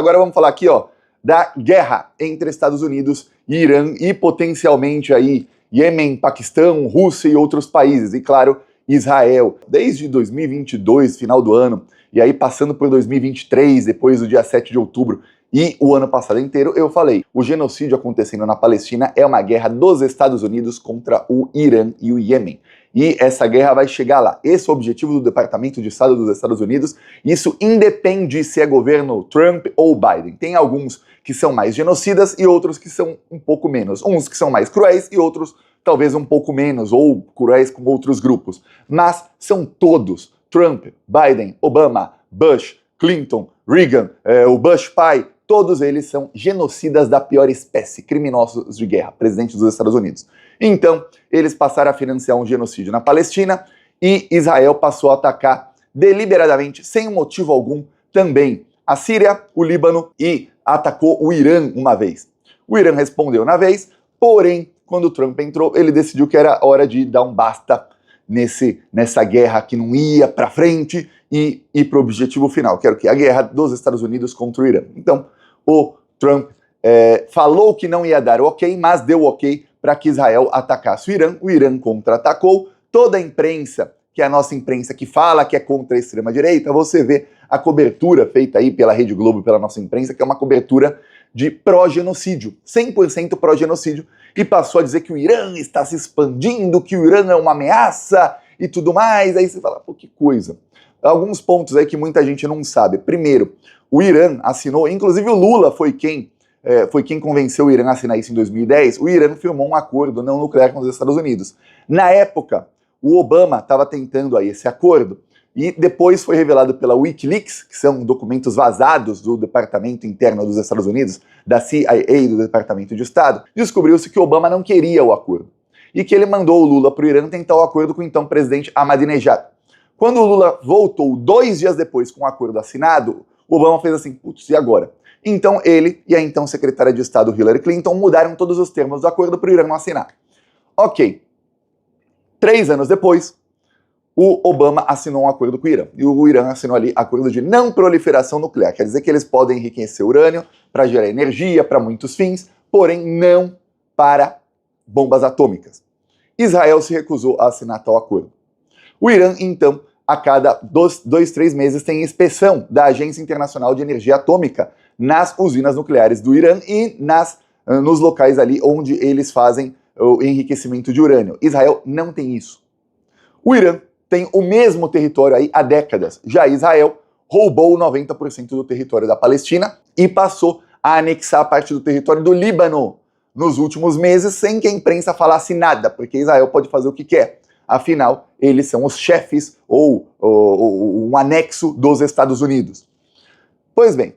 Agora vamos falar aqui, ó, da guerra entre Estados Unidos e Irã e potencialmente aí Iêmen, Paquistão, Rússia e outros países. E claro, Israel. Desde 2022, final do ano, e aí passando por 2023, depois do dia 7 de outubro, e o ano passado inteiro, eu falei, o genocídio acontecendo na Palestina é uma guerra dos Estados Unidos contra o Irã e o Iêmen. E essa guerra vai chegar lá. Esse é o objetivo do Departamento de Estado dos Estados Unidos. Isso independe se é governo Trump ou Biden. Tem alguns que são mais genocidas e outros que são um pouco menos. Uns que são mais cruéis e outros talvez um pouco menos, ou cruéis com outros grupos. Mas são todos, Trump, Biden, Obama, Bush, Clinton, Reagan, o Bush pai, todos eles são genocidas da pior espécie, criminosos de guerra, presidentes dos Estados Unidos. Então, eles passaram a financiar um genocídio na Palestina e Israel passou a atacar deliberadamente, sem motivo algum, também a Síria, o Líbano e atacou o Irã uma vez. O Irã respondeu na vez, porém, quando o Trump entrou, ele decidiu que era hora de dar um basta nessa guerra que não ia para frente e ir para o objetivo final, que era o quê? A guerra dos Estados Unidos contra o Irã. Então, o Trump falou que não ia dar ok, mas deu ok para que Israel atacasse o Irã contra-atacou, toda a imprensa, que é a nossa imprensa que fala que é contra a extrema-direita, você vê a cobertura feita aí pela Rede Globo, pela nossa imprensa, que é uma cobertura de pró-genocídio, 100% pró-genocídio, e passou a dizer que o Irã está se expandindo, que o Irã é uma ameaça e tudo mais. Aí você fala, pô, que coisa. Alguns pontos aí que muita gente não sabe. Primeiro, o Irã assinou, inclusive o Lula foi quem convenceu o Irã a assinar isso em 2010, o Irã firmou um acordo não nuclear com os Estados Unidos. Na época, o Obama estava tentando aí esse acordo, e depois foi revelado pela Wikileaks, que são documentos vazados do Departamento Interno dos Estados Unidos, da CIA e do Departamento de Estado, descobriu-se que Obama não queria o acordo, e que ele mandou o Lula para o Irã tentar o acordo com o então presidente Ahmadinejad. Quando o Lula voltou 2 dias depois com o acordo assinado, o Obama fez assim, putz, e agora? Então ele e a então secretária de Estado Hillary Clinton mudaram todos os termos do acordo para o Irã não assinar. Ok. 3 anos depois, o Obama assinou um acordo com o Irã. E o Irã assinou ali acordo de não proliferação nuclear. Quer dizer que eles podem enriquecer urânio para gerar energia, para muitos fins, porém não para bombas atômicas. Israel se recusou a assinar tal acordo. O Irã, então, a cada 2-3 meses tem inspeção da Agência Internacional de Energia Atômica nas usinas nucleares do Irã e nos locais ali onde eles fazem o enriquecimento de urânio. Israel não tem isso. O Irã tem o mesmo território aí há décadas. Já Israel roubou 90% do território da Palestina e passou a anexar parte do território do Líbano nos últimos meses, sem que a imprensa falasse nada, porque Israel pode fazer o que quer. Afinal, eles são os chefes ou um anexo dos Estados Unidos. Pois bem,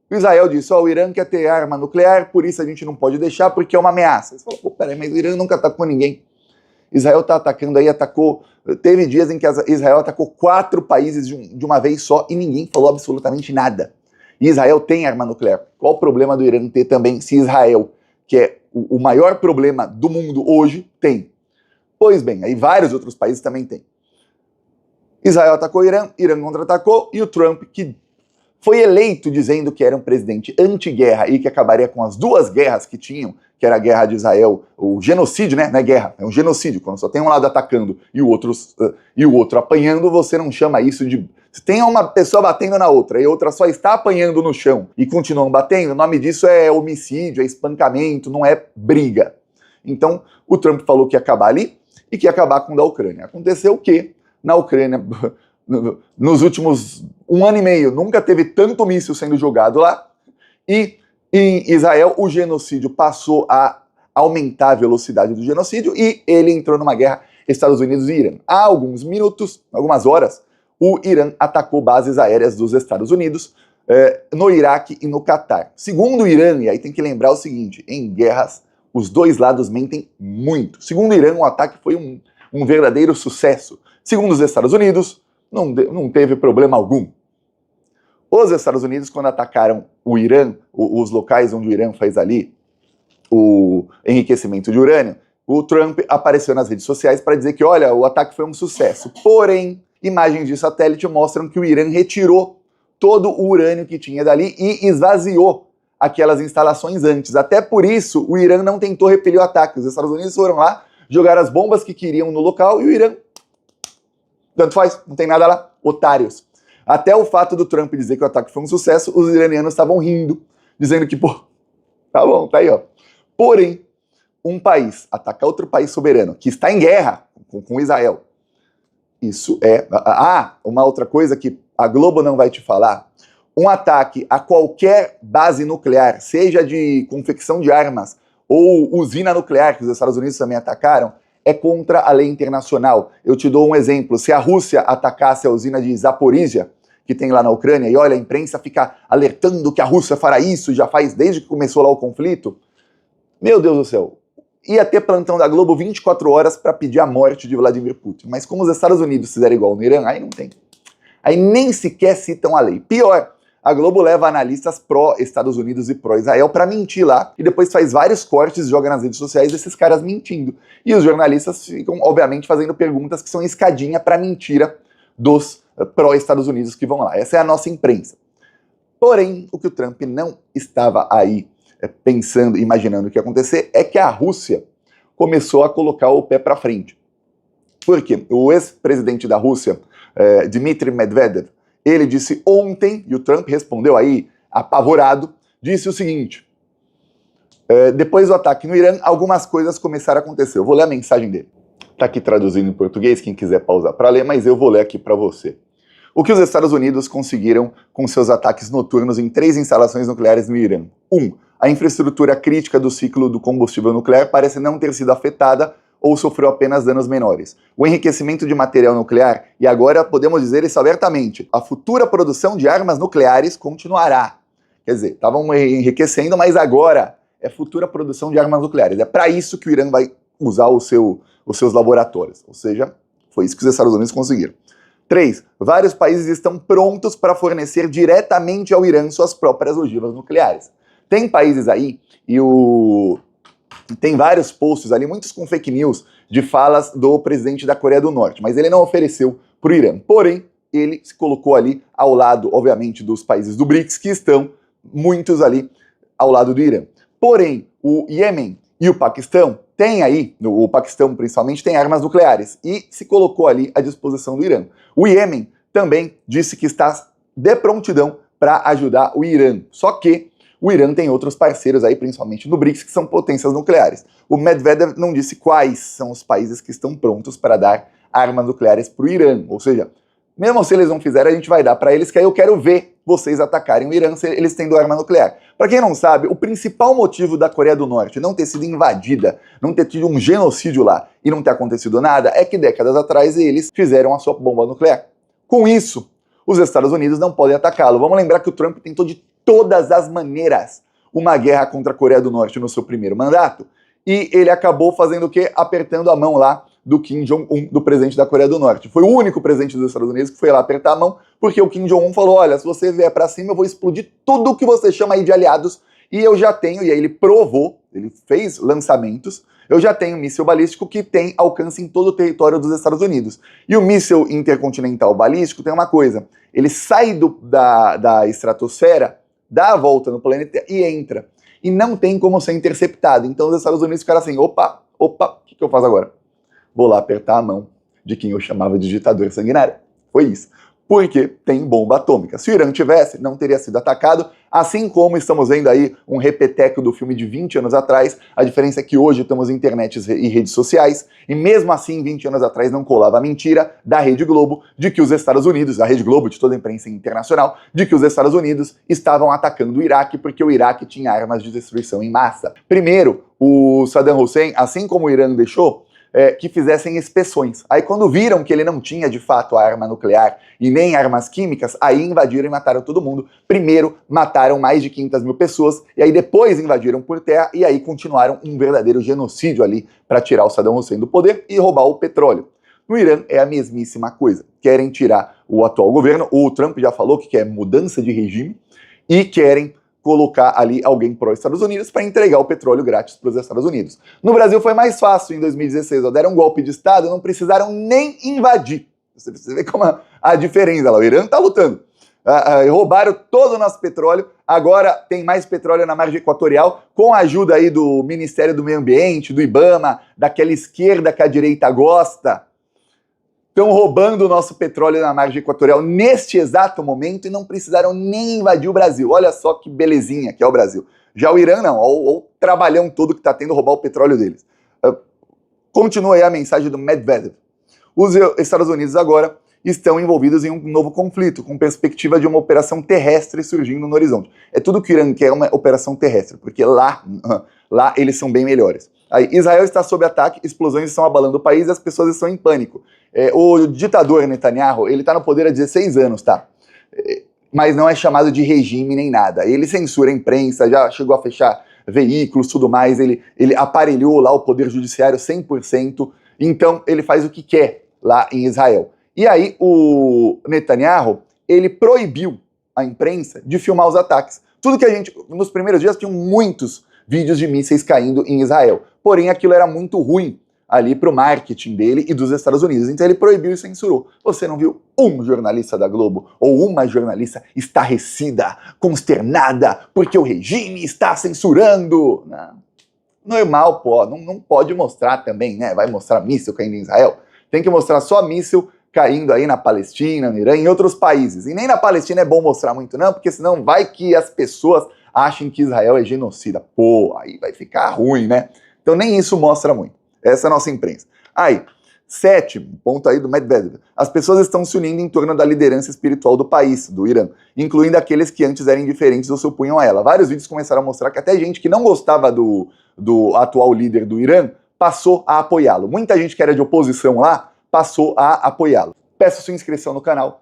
o Israel disse, o Irã quer ter arma nuclear, por isso a gente não pode deixar, porque é uma ameaça. Você falou, pô, peraí, mas o Irã nunca atacou ninguém. Israel está atacando aí, teve dias em que Israel atacou 4 países de uma vez só e ninguém falou absolutamente nada. E Israel tem arma nuclear. Qual o problema do Irã ter também, se Israel, que é o maior problema do mundo hoje, tem? Pois bem, aí vários outros países também têm. Israel atacou o Irã contra-atacou, e o Trump, que foi eleito dizendo que era um presidente anti-guerra e que acabaria com as 2 guerras que tinham, que era a guerra de Israel, o genocídio, né? Não é guerra, é um genocídio. Quando só tem um lado atacando e o outro apanhando, você não chama isso de... Se tem uma pessoa batendo na outra e a outra só está apanhando no chão e continuam batendo, o nome disso é homicídio, é espancamento, não é briga. Então, o Trump falou que ia acabar ali e que ia acabar com o da Ucrânia. Aconteceu o quê? Na Ucrânia, nos últimos 1 ano e meio, nunca teve tanto míssil sendo jogado lá, e em Israel o genocídio passou a aumentar a velocidade do genocídio e ele entrou numa guerra Estados Unidos e Irã. Há alguns minutos, algumas horas, o Irã atacou bases aéreas dos Estados Unidos no Iraque e no Catar. Segundo o Irã, e aí tem que lembrar o seguinte, em guerras os 2 lados mentem muito. Segundo o Irã, o ataque foi um verdadeiro sucesso. Segundo os Estados Unidos, não teve problema algum. Os Estados Unidos, quando atacaram o Irã, os locais onde o Irã faz ali o enriquecimento de urânio, o Trump apareceu nas redes sociais para dizer que, olha, o ataque foi um sucesso. Porém, imagens de satélite mostram que o Irã retirou todo o urânio que tinha dali e esvaziou aquelas instalações antes. Até por isso, o Irã não tentou repelir o ataque. Os Estados Unidos foram lá, jogaram as bombas que queriam no local e o Irã, tanto faz, não tem nada lá, otários. Até o fato do Trump dizer que o ataque foi um sucesso, os iranianos estavam rindo, dizendo que, pô, tá bom, tá aí, ó. Porém, um país atacar outro país soberano que está em guerra com Israel, isso é... uma outra coisa que a Globo não vai te falar, um ataque a qualquer base nuclear, seja de confecção de armas ou usina nuclear, que os Estados Unidos também atacaram, é contra a lei internacional. Eu te dou um exemplo, se a Rússia atacasse a usina de Zaporizhia, que tem lá na Ucrânia, e olha, a imprensa fica alertando que a Rússia fará isso, já faz desde que começou lá o conflito, meu Deus do céu, ia ter plantão da Globo 24 horas para pedir a morte de Vladimir Putin. Mas como os Estados Unidos fizeram igual no Irã, aí não tem. Aí nem sequer citam a lei. Pior, a Globo leva analistas pró-Estados Unidos e pró-Israel para mentir lá, e depois faz vários cortes e joga nas redes sociais desses caras mentindo. E os jornalistas ficam, obviamente, fazendo perguntas que são escadinha para mentira dos pró-Estados Unidos que vão lá. Essa é a nossa imprensa. Porém, o que o Trump não estava aí pensando, imaginando o que ia acontecer, é que a Rússia começou a colocar o pé para frente. Por quê? O ex-presidente da Rússia, Dmitry Medvedev, ele disse ontem, e o Trump respondeu aí, apavorado, disse o seguinte, depois do ataque no Irã, algumas coisas começaram a acontecer. Eu vou ler a mensagem dele. Está aqui traduzindo em português, quem quiser pausar para ler, mas eu vou ler aqui para você. O que os Estados Unidos conseguiram com seus ataques noturnos em 3 instalações nucleares no Irã? 1. A infraestrutura crítica do ciclo do combustível nuclear parece não ter sido afetada ou sofreu apenas danos menores. O enriquecimento de material nuclear, e agora podemos dizer isso abertamente, a futura produção de armas nucleares continuará. Quer dizer, estavam enriquecendo, mas agora é futura produção de armas nucleares. É para isso que o Irã vai usar os seus laboratórios. Ou seja, foi isso que os Estados Unidos conseguiram. 3. Vários países estão prontos para fornecer diretamente ao Irã suas próprias ogivas nucleares. Tem países aí, tem vários posts ali, muitos com fake news, de falas do presidente da Coreia do Norte, mas ele não ofereceu para o Irã. Porém, ele se colocou ali ao lado, obviamente, dos países do BRICS, que estão muitos ali ao lado do Irã. Porém, o Iêmen e o Paquistão tem aí, o Paquistão principalmente, tem armas nucleares e se colocou ali à disposição do Irã. O Iêmen também disse que está de prontidão para ajudar o Irã. Só que o Irã tem outros parceiros aí, principalmente no BRICS, que são potências nucleares. O Medvedev não disse quais são os países que estão prontos para dar armas nucleares para o Irã. Ou seja, mesmo se eles não fizerem, a gente vai dar para eles, que aí eu quero ver vocês atacarem o Irã se eles tendo arma nuclear. Para quem não sabe, o principal motivo da Coreia do Norte não ter sido invadida, não ter tido um genocídio lá e não ter acontecido nada, é que décadas atrás eles fizeram a sua bomba nuclear. Com isso, os Estados Unidos não podem atacá-lo. Vamos lembrar que o Trump tentou de todas as maneiras uma guerra contra a Coreia do Norte no seu primeiro mandato, e ele acabou fazendo o quê? Apertando a mão lá do Kim Jong-un, do presidente da Coreia do Norte. Foi o único presidente dos Estados Unidos que foi lá apertar a mão, porque o Kim Jong-un falou, olha, se você vier pra cima, eu vou explodir tudo que você chama aí de aliados, e eu já tenho, e aí ele provou, ele fez lançamentos, eu já tenho um míssil balístico que tem alcance em todo o território dos Estados Unidos. E o míssil intercontinental balístico tem uma coisa, ele sai da estratosfera, dá a volta no planeta e entra. E não tem como ser interceptado. Então os Estados Unidos ficaram assim, opa, o que eu faço agora? Vou lá apertar a mão de quem eu chamava de ditador sanguinário. Foi isso. Porque tem bomba atômica. Se o Irã tivesse, não teria sido atacado, assim como estamos vendo aí um repeteco do filme de 20 anos atrás. A diferença é que hoje temos internet e redes sociais, e mesmo assim, 20 anos atrás, não colava a mentira da Rede Globo de que os Estados Unidos, a Rede Globo de toda a imprensa internacional, de que os Estados Unidos estavam atacando o Iraque porque o Iraque tinha armas de destruição em massa. Primeiro, o Saddam Hussein, assim como o Irã deixou, que fizessem inspeções. Aí quando viram que ele não tinha de fato a arma nuclear e nem armas químicas, aí invadiram e mataram todo mundo. Primeiro mataram mais de 500 mil pessoas e aí depois invadiram por terra e aí continuaram um verdadeiro genocídio ali para tirar o Saddam Hussein do poder e roubar o petróleo. No Irã é a mesmíssima coisa. Querem tirar o atual governo, o Trump já falou que quer mudança de regime e querem colocar ali alguém pró-Estados Unidos para entregar o petróleo grátis para os Estados Unidos. No Brasil foi mais fácil em 2016, deram um golpe de Estado, não precisaram nem invadir. Você precisa ver como a diferença lá, o Irã está lutando. roubaram todo o nosso petróleo, agora tem mais petróleo na margem equatorial, com a ajuda aí do Ministério do Meio Ambiente, do IBAMA, daquela esquerda que a direita gosta. Estão roubando o nosso petróleo na margem equatorial neste exato momento e não precisaram nem invadir o Brasil. Olha só que belezinha que é o Brasil. Já o Irã não, olha o trabalhão todo que está tendo roubar o petróleo deles. Continua aí a mensagem do Medvedev. Os Estados Unidos agora estão envolvidos em um novo conflito, com perspectiva de uma operação terrestre surgindo no horizonte. É tudo que o Irã quer, é uma operação terrestre, porque lá eles são bem melhores. Aí, Israel está sob ataque, explosões estão abalando o país e as pessoas estão em pânico. O ditador Netanyahu, ele está no poder há 16 anos, tá? Mas não é chamado de regime nem nada. Ele censura a imprensa, já chegou a fechar veículos, tudo mais, ele aparelhou lá o poder judiciário 100%, então ele faz o que quer lá em Israel. E aí o Netanyahu, ele proibiu a imprensa de filmar os ataques. Tudo que a gente, nos primeiros dias, tinham muitos vídeos de mísseis caindo em Israel. Porém, aquilo era muito ruim ali para o marketing dele e dos Estados Unidos. Então ele proibiu e censurou. Você não viu um jornalista da Globo ou uma jornalista estarrecida, consternada, porque o regime está censurando? Não. Normal, pô. Não pode mostrar também, né? Vai mostrar míssil caindo em Israel? Tem que mostrar só míssil caindo aí na Palestina, no Irã, em outros países. E nem na Palestina é bom mostrar muito não, porque senão vai que as pessoas achem que Israel é genocida. Pô, aí vai ficar ruim, né? Então nem isso mostra muito. Essa é a nossa imprensa. Aí, sétimo ponto aí do Medvedev. As pessoas estão se unindo em torno da liderança espiritual do país, do Irã, incluindo aqueles que antes eram indiferentes ou se opunham a ela. Vários vídeos começaram a mostrar que até gente que não gostava do atual líder do Irã passou a apoiá-lo. Muita gente que era de oposição lá passou a apoiá-lo. Peço sua inscrição no canal,